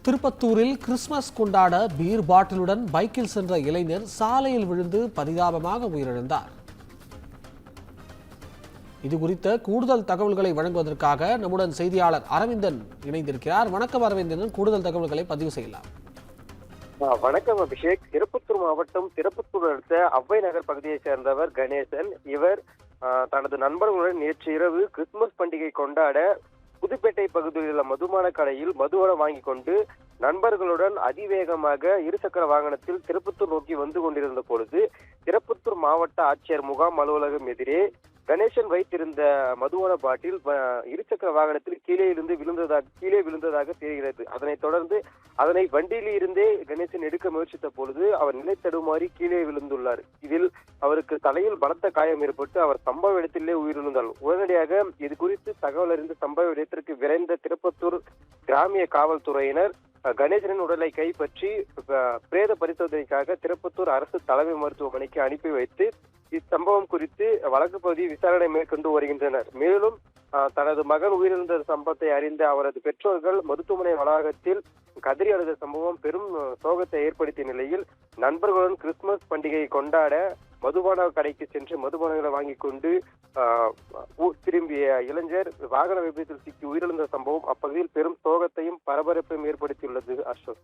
திருப்பத்தூரில் கிறிஸ்துமஸ் கொண்டாட பீர் பாட்டிலுடன் பைக்கில் சென்ற இளைஞர் சாலையில் விழுந்து பரிதாபமாக உயிரிழந்தார். இதுகுறித்த கூடுதல் தகவல்களை வழங்குவதற்காக நம்முடன் செய்தியாளர் அரவிந்தன் இணைந்திருக்கிறார். வணக்கம் அரவிந்தன், கூடுதல் தகவல்களை பதிவு செய்யலாம். வணக்கம் அபிஷேக். திருப்பத்தூர் மாவட்டம் திருப்பத்தூர் அடுத்த அவ்வை நகர் பகுதியை சேர்ந்தவர் கணேசன். இவர் தனது நண்பர்களுடன் நேற்று இரவு கிறிஸ்துமஸ் பண்டிகை கொண்டாட புதுப்பேட்டை பகுதியில் உள்ள மதுபான கடையில் மதுவரை வாங்கி கொண்டு நண்பர்களுடன் அதிவேகமாக இருசக்கர வாகனத்தில் திருப்பத்தூர் நோக்கி வந்து கொண்டிருந்த பொழுது திருப்பத்தூர் மாவட்ட ஆட்சியர் முகாம் அலுவலகம் எதிரே கணேசன் வைத்திருந்த மதுபான பாட்டில் இருசக்கர வாகனத்தில் கீழே விழுந்ததாக தெரிகிறது. அதனைத் தொடர்ந்து அதனை வண்டியில் இருந்தே கணேசன் எடுக்க முயற்சித்த பொழுது அவர் நிலை தடுமாறி கீழே விழுந்துள்ளார். இதில் அவருக்கு தலையில் பலத்த காயம் ஏற்பட்டு அவர் சம்பவ இடத்திலே உயிரிழந்தார். உடனடியாக இது குறித்து தகவல் அறிந்து சம்பவ இடத்திற்கு விரைந்த திருப்பத்தூர் கிராமிய காவல்துறையினர் கணேசனின் உடலை கைப்பற்றி பிரேத பரிசோதனைக்காக திருப்பத்தூர் அரசு தலைமை மருத்துவமனைக்கு அனுப்பி வைத்து இச்சம்பவம் குறித்து வழக்கு பதிவு விசாரணை மேற்கொண்டு வருகின்றனர். மேலும் தனது மகன் உயிரிழந்த சம்பவத்தை அறிந்த அவரது பெற்றோர்கள் மருத்துவமனை வளாகத்தில் கதறி அழுத சம்பவம் பெரும் சோகத்தை ஏற்படுத்திய நிலையில் நண்பர்களுடன் கிறிஸ்துமஸ் பண்டிகையை கொண்டாட மதுபான கடைக்கு சென்று மதுபானங்களை வாங்கி கொண்டு திரும்பிய இளைஞர் வாகன விபத்தில் சிக்கி உயிரிழந்த சம்பவம் அப்பகுதியில் பெரும் சோகத்தையும் பரபரப்பையும் ஏற்படுத்தியுள்ளது. அசோக்.